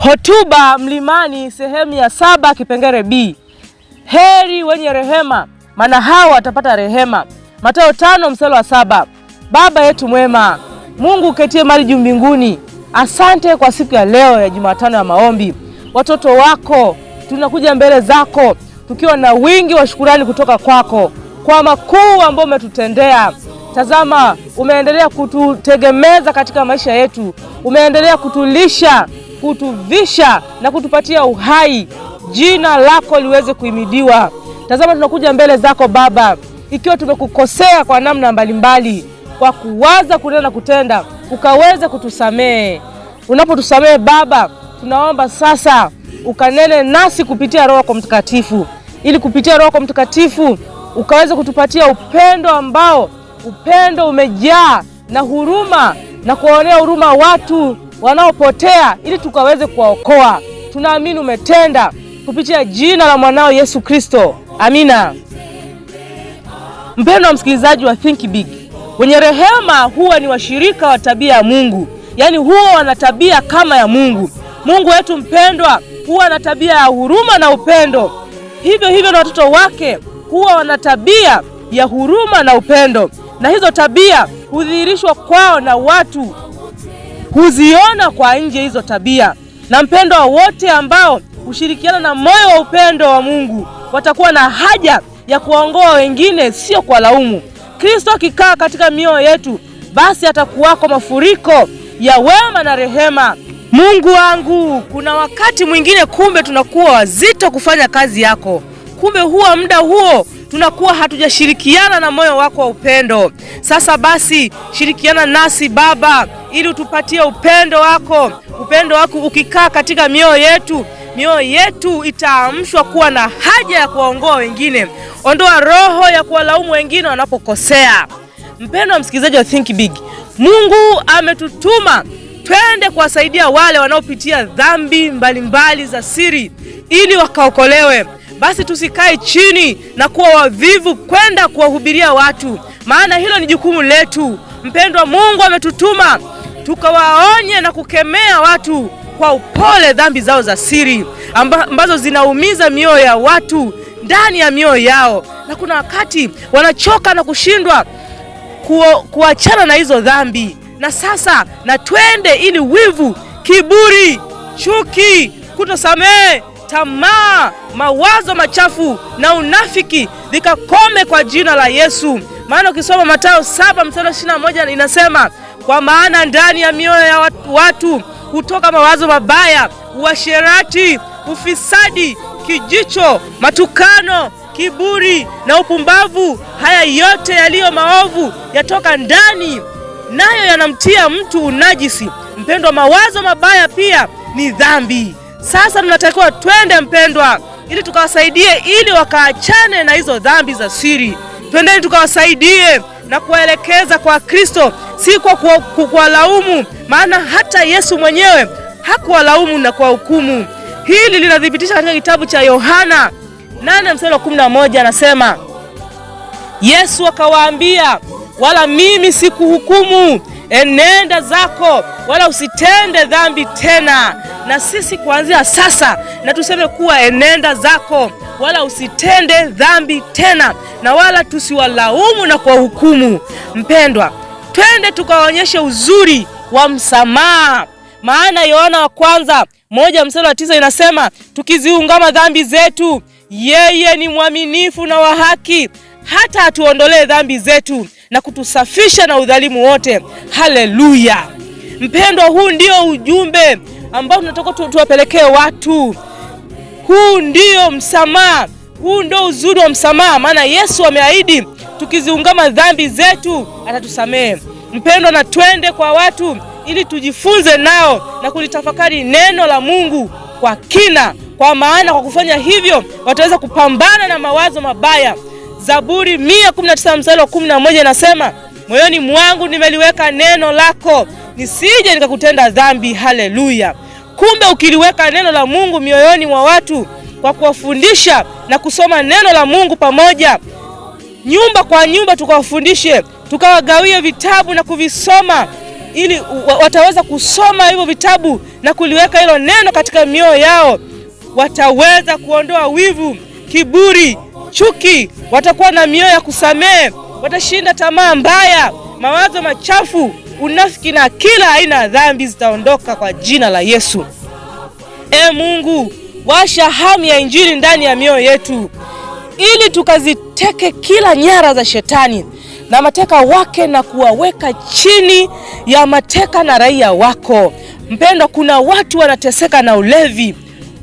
Hotuba Mlimani sehemu ya 7 kipengele B. Heri wenye rehema, maana hao watapata rehema. Mathayo 5:7. Baba yetu mwema, Mungu uketie mahali juu mbinguni, asante kwa siku ya leo ya Jumatano ya maombi. Watoto wako tunakuja mbele zako tukiwa na wingi wa shukrani kutoka kwako kwa makuu ambayo umetutendea. Tazama, umeendelea kututegemeza katika maisha yetu. Umeendelea kutulisha, kutuvisha na kutupatia uhai. Jina lako liweze kuhimidiwa. Tazama, tunakuja mbele zako Baba, ikiwa tumekukosea kwa namna mbalimbali, kwa kuwaza, kunena na kutenda, ukaweze kutusamehe. Unapotusamehe Baba, tunaomba sasa ukanene nasi kupitia Roho Mtakatifu, ili kupitia Roho Mtakatifu ukaweze kutupatia upendo ambao upendo umejaa na huruma, na kuwaonea huruma watu wanaopotea ili tukaweze kuwaokoa. Tunaamini umetenda kupitia jina la mwanao Yesu Kristo. Amina. Mpendwa msikilizaji wa Think Big, wenye rehema huwa ni washirika wa tabia ya Mungu. Yaani huwa wana tabia kama ya Mungu. Mungu wetu mpendwa huwa na tabia ya huruma na upendo. Hivyo na watoto wake huwa wana tabia ya huruma na upendo. Na hizo tabia hudhihirishwa kwao na watu huziona kwa nje hizo tabia. Na mpendwa wote ambao ushirikiana na moyo wa upendo wa Mungu watakuwa na haja ya kuwaongoa wengine, sio kwa laumu. Kristo akikaa katika mioyo yetu, basi atakuwako mafuriko ya wema na rehema. Mungu wangu, kuna wakati mwingine kumbe tunakuwa wazito kufanya kazi yako. Kumbe huwa muda huo tunakuwa hatujashirikiana na moyo wako wa upendo. Sasa basi shirikiana nasi Baba, ili utupatie upendo wako. Upendo wako ukikaa katika mioyo yetu itaamshwa kuwa na haja ya kuwaongoa wengine. Ondoa roho ya kuwalaumu wengine wanapokosea. Mpendwa msikilizaji wa Think Big, Mungu ametutuma twende kuwasaidia wale wanaopitia dhambi mbalimbali za siri ili wakaokolewe. Basi tusikae chini na kuwa wavivu kwenda kuwahubiria watu, maana hilo ni jukumu letu. Mpendwa, Mungu ametutuma tukawaonye na kukemea watu kwa upole dhambi zao za siri ambazo zinaumiza mioyo ya watu ndani ya mioyo yao. Na kuna wakati wanachoka na kushindwa kuachana na hizo dhambi. Na sasa na twende ili wivu, kiburi, chuki, kutosamehe, tamaa, mawazo machafu na unafiki vikakome kwa jina la Yesu. Maana ukisoma Mathayo 7:21 inasema, kwa maana ndani ya mioyo ya watu hutoka mawazo mabaya, uasherati, ufisadi, kijicho, matukano, kiburi na upumbavu. Haya yote yaliyo maovu yatoka ndani, nayo yanamtia mtu unajisi. Mpendwa, mawazo mabaya pia ni dhambi. Sasa tunatakiwa twende mpendwa, ili tukawasaidie ili wakaachane na hizo dhambi za siri. Twendeni tukawasaidie na kuwaelekeza kwa Kristo, si kwa kuwalaumu, maana hata Yesu mwenyewe hakuwalaumu na kuwahukumu. Hili linadhibitisha katika kitabu cha Yohana 8:11 anasema, Yesu akawaambia, wala mimi sikuhukumu, enenda zako wala usitende dhambi tena. Na sisi kuanzia sasa na tuseme kuwa enenda zako wala usitende dhambi tena, na wala tusiwalaumu na kuwahukumu. Mpendwa, twende tukawaonyeshe uzuri wa msamaha. Maana Yohana 1:9 inasema, tukiziungama dhambi zetu, yeye ni mwaminifu na wa haki hata atuondolee dhambi zetu na kutusafisha na udhalimu wote. Haleluya. Mpendwa, huu ndio ujumbe ambao tunataka tuwapelekee watu. Huu ndio msamaha. Huu ndio uzuri wa msamaha, maana Yesu ameahidi tukiziungama dhambi zetu atatusamehe. Mpendwa, na twende kwa watu ili tujifunze nao na kulitafakari neno la Mungu kwa kina, kwa maana kwa kufanya hivyo wataweza kupambana na mawazo mabaya. Zaburi 119:11 inasema, moyoni mwangu nimeliweka neno lako, nisije nikakutenda dhambi. Haleluya. Kumbe ukiliweka neno la Mungu mioyoni mwa watu kwa kuwafundisha na kusoma neno la Mungu pamoja, nyumba kwa nyumba tukawafundishe, tukawagawie vitabu na kuvisoma, ili wataweza kusoma hivyo vitabu na kuliweka hilo neno katika mioyo yao, wataweza kuondoa wivu, kiburi, chuki, watakuwa na mioyo ya kusamehe, watashinda tamaa mbaya, mawazo machafu, unafiki na kila aina ya dhambi zitaondoka kwa jina la Yesu. Mungu, washa hamu ya injili ndani ya mioyo yetu ili tukaziteke kila nyara za shetani na mateka wake na kuwaweka chini ya mateka na raia wako. Mpendwa, kuna watu wanateseka na ulevi,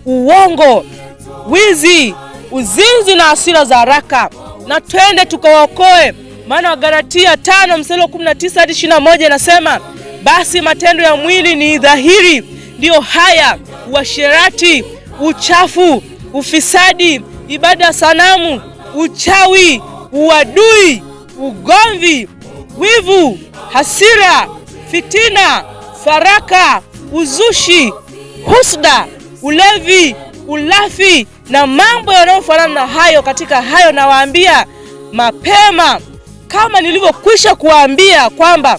uongo, wizi, uzinzi na hasira za haraka, na twende tukawaokoe. Maana Wagalatia 5:19-21 nasema, basi matendo ya mwili ni dhahiri, ndio haya: uasherati, uchafu, ufisadi, ibada ya sanamu, uchawi, uadui, ugomvi, wivu, hasira, fitina, faraka, uzushi, husda, ulevi, ulafi na mambo yanayofanana na hayo. Katika hayo nawaambia mapema, kama nilivyokwisha kuwaambia, kwamba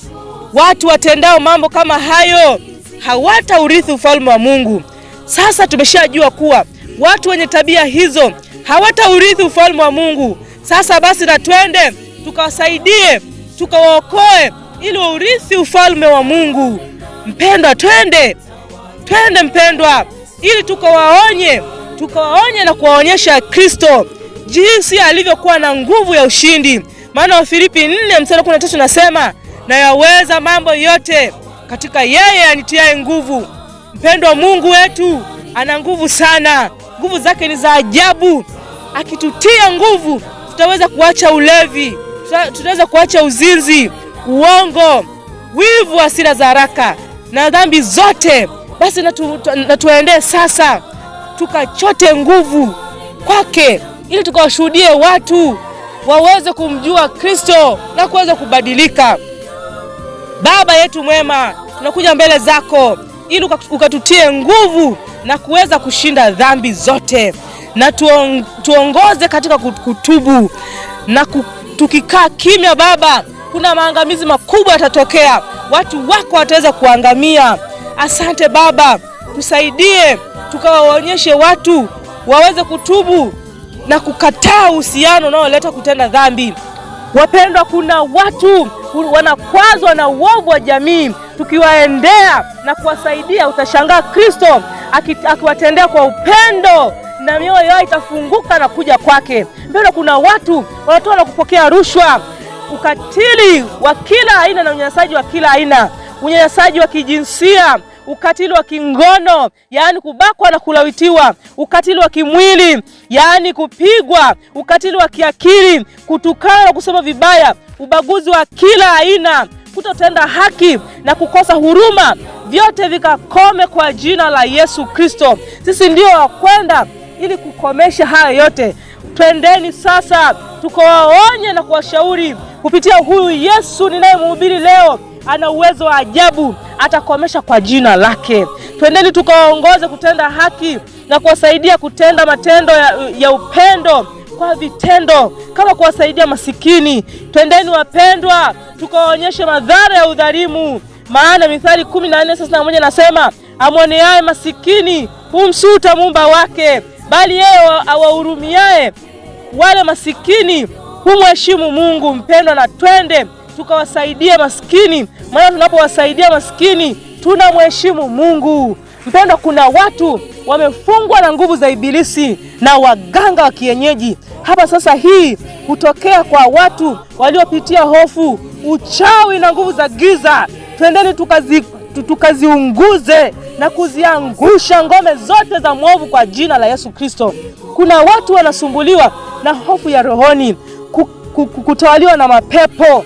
watu watendao mambo kama hayo hawataurithi ufalme wa Mungu. Sasa tumeshajua kuwa watu wenye tabia hizo hawataurithi ufalme wa Mungu. Sasa basi na twende tukawasaidie, tukawaokoe ili waurithi ufalme wa Mungu. Mpendwa, twende mpendwa, ili tukawaonye na kuwaonyesha Kristo jinsi alivyokuwa na nguvu ya ushindi. Maana Wafilipi 4:13 nasema, na yaweza mambo yote katika yeye anitiaye nguvu. Mpendwa, Mungu wetu ana nguvu sana, nguvu zake ni za ajabu. Akitutia nguvu, tutaweza kuacha ulevi, tutaweza kuacha uzinzi, uongo, wivu, hasira za haraka na dhambi zote. Basi na tuendee sasa tukachote nguvu kwake, ili tukawashuhudie watu waweze kumjua Kristo na kuweza kubadilika. Baba yetu mwema, tunakuja mbele zako ili ukatutie nguvu na kuweza kushinda dhambi zote, na tuongoze katika kutubu. Na tukikaa kimya Baba, kuna maangamizi makubwa yatatokea, watu wako wataweza kuangamia. Asante Baba, tusaidie tukawaonyeshe watu waweze kutubu na kukataa uhusiano unaoleta kutenda dhambi. Wapendwa, kuna watu wanakwazwa na uovu wa jamii. Tukiwaendea na kuwasaidia, utashangaa Kristo akiwatendea kwa upendo na mioyo yao itafunguka na kuja kwake. Mpendwa, kuna watu wanatoa na kupokea rushwa, ukatili wa kila aina na unyanyasaji wa kila aina, unyanyasaji wa kijinsia, ukatili wa kingono, yaani kubakwa na kulawitiwa, ukatili wa kimwili, yaani kupigwa, ukatili wa kiakili, kutukana na kusema vibaya, ubaguzi wa kila aina, kutotenda haki na kukosa huruma, vyote vikakome kwa jina la Yesu Kristo. Sisi ndio wakwenda ili kukomesha haya yote. Twendeni sasa tukawaonye na kuwashauri kupitia huyu Yesu ninayemhubiri leo. Ana uwezo wa ajabu, atakomesha kwa jina lake. Twendeni tukawaongoze kutenda haki na kuwasaidia kutenda matendo ya upendo kwa vitendo, kama kuwasaidia masikini. Twendeni wapendwa, tukawaonyeshe madhara ya udhalimu. Maana Mithali 14:31 nasema, amwoneaye masikini humsuta muumba wake, bali yeye awahurumiaye wale masikini humheshimu Mungu. Mpendwa, na twende tukawasaidia maskini, maana tunapowasaidia maskini tunamheshimu Mungu. Mpendwa, kuna watu wamefungwa na nguvu za ibilisi na waganga wa kienyeji. Hapa sasa hii hutokea kwa watu waliopitia hofu, uchawi na nguvu za giza. Twendeni tukaziunguze na kuziangusha ngome zote za mwovu kwa jina la Yesu Kristo. Kuna watu wanasumbuliwa na hofu ya rohoni, kutawaliwa na mapepo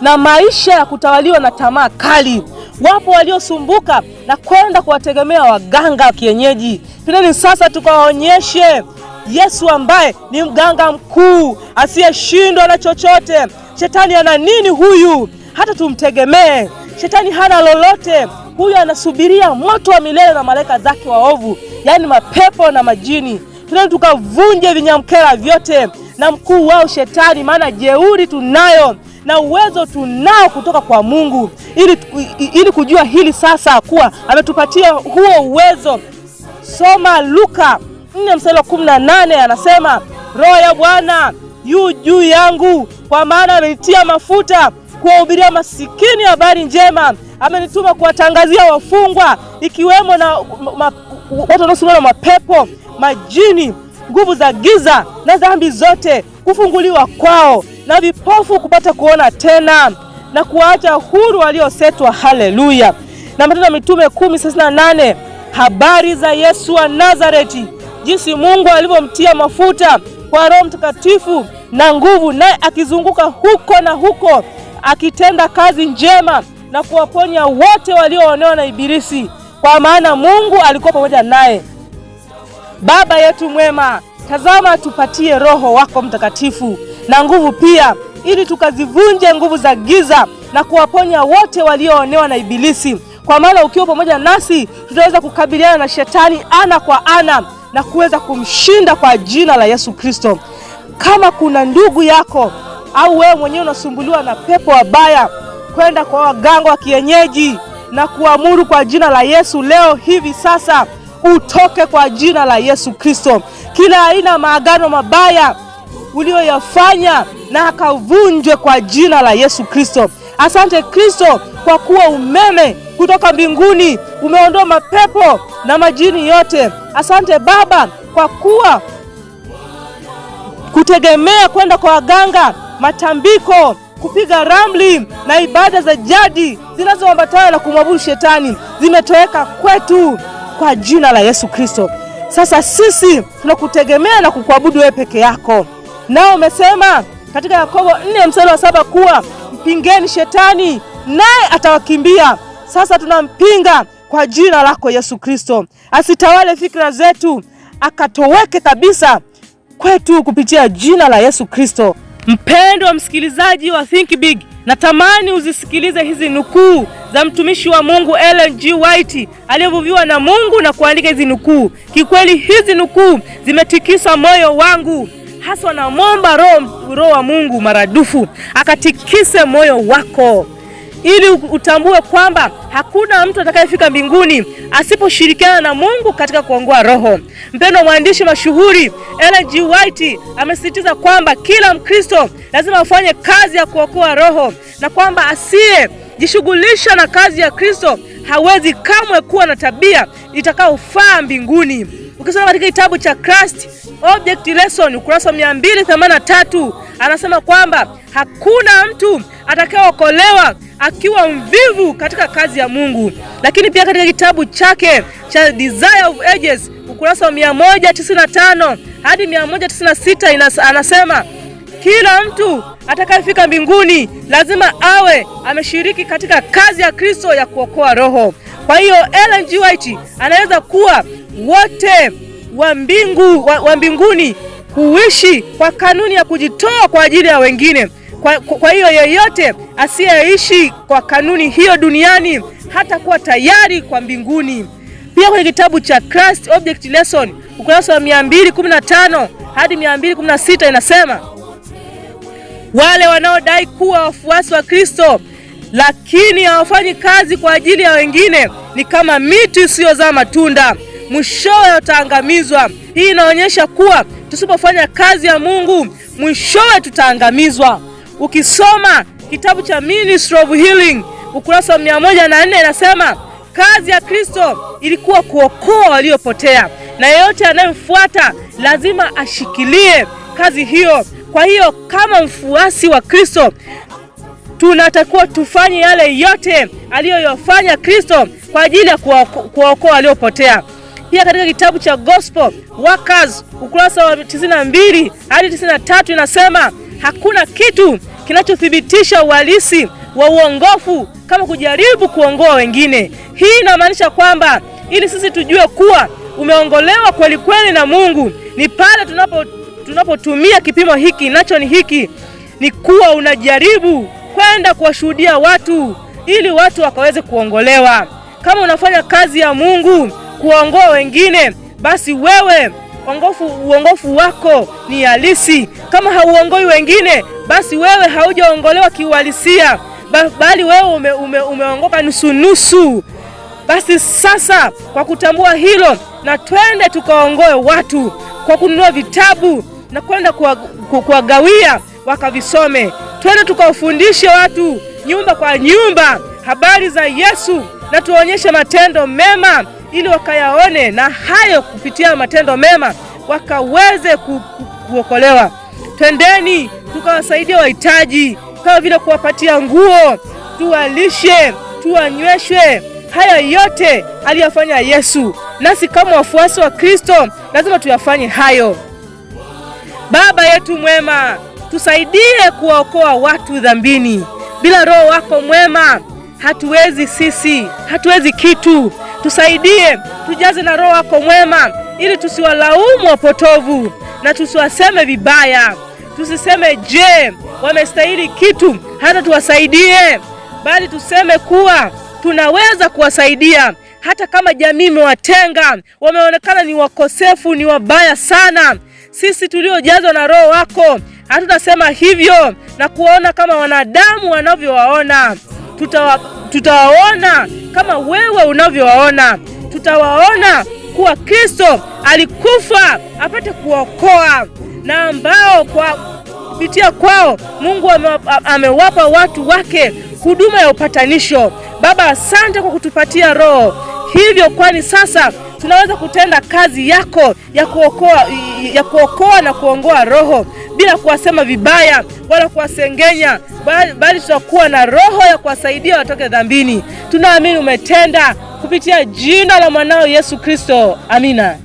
na maisha ya kutawaliwa na tamaa kali. Wapo waliosumbuka na kwenda kuwategemea waganga wa kienyeji. Twendeni sasa tukawaonyeshe Yesu ambaye ni mganga mkuu asiyeshindwa na chochote. Shetani ana nini huyu hata tumtegemee? Shetani hana lolote. Huyu anasubiria moto wa milele na malaika zake waovu, yaani mapepo na majini. Twendeni tukavunje vinyamkera vyote na mkuu wao Shetani, maana jeuri tunayo na uwezo tunao kutoka kwa Mungu. Ili kujua hili sasa kuwa ametupatia huo uwezo, soma Luka 4:18, anasema Roho ya Bwana yu juu yangu, kwa maana amenitia mafuta kuwahubiria masikini habari njema, amenituma kuwatangazia wafungwa, ikiwemo na watu wanaosumbuliwa na mapepo, majini, nguvu za giza na dhambi zote, kufunguliwa kwao, na vipofu kupata kuona tena, na kuacha huru waliosetwa. Haleluya. Na Matendo ya Mitume 10:38, habari za Yesu wa Nazareti, jinsi Mungu alivyomtia mafuta kwa Roho Mtakatifu na nguvu, naye akizunguka huko na huko akitenda kazi njema na kuwaponya wote walioonewa na ibilisi, kwa maana Mungu alikuwa pamoja naye. Baba yetu mwema, tazama tupatie Roho wako Mtakatifu na nguvu pia, ili tukazivunje nguvu za giza na kuwaponya wote walioonewa na ibilisi, kwa maana ukiwa pamoja nasi tutaweza kukabiliana na Shetani ana kwa ana na kuweza kumshinda kwa jina la Yesu Kristo. Kama kuna ndugu yako au wewe mwenyewe unasumbuliwa na pepo wabaya, kwenda kwa waganga wa kienyeji na kuamuru kwa jina la Yesu leo hivi sasa utoke kwa jina la Yesu Kristo. Kila aina maagano mabaya ulioyafanya na akavunjwe kwa jina la Yesu Kristo. Asante Kristo kwa kuwa umeme kutoka mbinguni umeondoa mapepo na majini yote. Asante Baba kwa kuwa kutegemea kwenda kwa waganga, matambiko, kupiga ramli na ibada za jadi zinazoambatana na kumwabudu Shetani zimetoweka kwetu kwa jina la Yesu Kristo. Sasa sisi tunakutegemea na kukuabudu wewe peke yako. Nao umesema katika Yakobo 4:7 kuwa mpingeni Shetani naye atawakimbia. Sasa tunampinga kwa jina lako Yesu Kristo. Asitawale fikra zetu, akatoweke kabisa kwetu kupitia jina la Yesu Kristo. Mpendwa msikilizaji wa Think Big, natamani uzisikilize hizi nukuu za mtumishi wa Mungu Ellen G. White aliyevuviwa na Mungu na kuandika hizi nukuu. Kikweli hizi nukuu zimetikisa moyo wangu. Hasa naomba Roho wa Mungu maradufu akatikise moyo wako, ili utambue kwamba hakuna mtu atakayefika mbinguni asiposhirikiana na Mungu katika kuongoa roho. Mpendwa mwandishi mashuhuri Ellen G. White amesisitiza kwamba kila Mkristo lazima afanye kazi ya kuokoa roho, na kwamba asiye jishughulisha na kazi ya Kristo hawezi kamwe kuwa na tabia itakayofaa mbinguni. Ukisoma katika kitabu cha Christ Object Lesson ukurasa 283, anasema kwamba hakuna mtu atakayeokolewa akiwa mvivu katika kazi ya Mungu. Lakini pia katika kitabu chake cha Desire of Ages ukurasa 195 hadi 196 anasema kila mtu atakayefika mbinguni lazima awe ameshiriki katika kazi ya Kristo ya kuokoa roho. Kwa hiyo Ellen G. White anaweza kuwa wote wa mbinguni huishi kwa kanuni ya kujitoa kwa ajili ya wengine. Kwa hiyo yeyote asiyeishi kwa kanuni hiyo duniani hata kuwa tayari kwa mbinguni. Pia kwenye kitabu cha Christ Object Lesson ukurasa wa 215 hadi 216 inasema wale wanaodai kuwa wafuasi wa Kristo lakini hawafanyi kazi kwa ajili ya wengine ni kama miti isiyozaa matunda, mwishowe utaangamizwa. Hii inaonyesha kuwa tusipofanya kazi ya Mungu mwishowe tutaangamizwa. Ukisoma kitabu cha Ministry of Healing ukurasa wa 104 inasema kazi ya Kristo ilikuwa kuokoa waliopotea, na yeyote anayemfuata lazima ashikilie kazi hiyo. Kwa hiyo kama mfuasi wa Kristo tunatakiwa tufanye yale yote aliyofanya Kristo kwa ajili ya kuokoa waliopotea. Pia katika kitabu cha Gospel Workers ukurasa wa 92 hadi 93 inasema hakuna kitu kinachothibitisha uhalisi wa uongofu kama kujaribu kuongoa wengine. Hii inamaanisha kwamba ili sisi tujue kuwa umeongolewa kweli kweli na Mungu ni pale tunapotumia kipimo hiki, nacho ni hiki, ni kuwa unajaribu kwenda kuwashuhudia watu ili watu wakaweze kuongolewa. Kama unafanya kazi ya Mungu kuongoa wengine, basi wewe uongofu wako ni halisi. Kama hauongoi wengine, basi wewe haujaongolewa kiuhalisia, bali wewe umeongoka nusu. Basi sasa kwa kutambua hilo, na twende tukaongoe watu kwa kununua vitabu na kwenda kuwagawia wakavisome. Twende tukawafundishe watu nyumba kwa nyumba habari za Yesu, na tuonyeshe matendo mema ili wakayaone, na hayo kupitia matendo mema wakaweze kuokolewa. Twendeni tukawasaidia wahitaji, kama vile kuwapatia nguo, tuwalishe, tuwanyweshwe. Haya yote aliyofanya Yesu, nasi kama wafuasi wa Kristo lazima tuyafanye hayo. Baba yetu mwema, tusaidie kuwaokoa watu dhambini. Bila Roho wako mwema hatuwezi kitu. Tusaidie, tujaze na Roho wako mwema ili tusiwalaumu wapotovu na tusiwaseme vibaya. Tusiseme je, wamestahili kitu hata tuwasaidie, bali tuseme kuwa tunaweza kuwasaidia. Hata kama jamii imewatenga, wameonekana ni wakosefu, ni wabaya sana, sisi tuliojazwa na Roho wako hatutasema hivyo na kuona kama wanadamu wanavyowaona. Tutawaona kama wewe unavyowaona. Tutawaona kuwa Kristo alikufa apate kuokoa, na ambao kupitia kwao Mungu amewapa watu wake huduma ya upatanisho. Baba, asante kwa kutupatia Roho hivyo, kwani sasa tunaweza kutenda kazi yako ya kuokoa na kuongoa roho bila kuwasema vibaya wala kuwasengenya, bali tutakuwa na roho ya kuwasaidia watoke dhambini. Tunaamini umetenda kupitia jina la mwanao Yesu Kristo. Amina.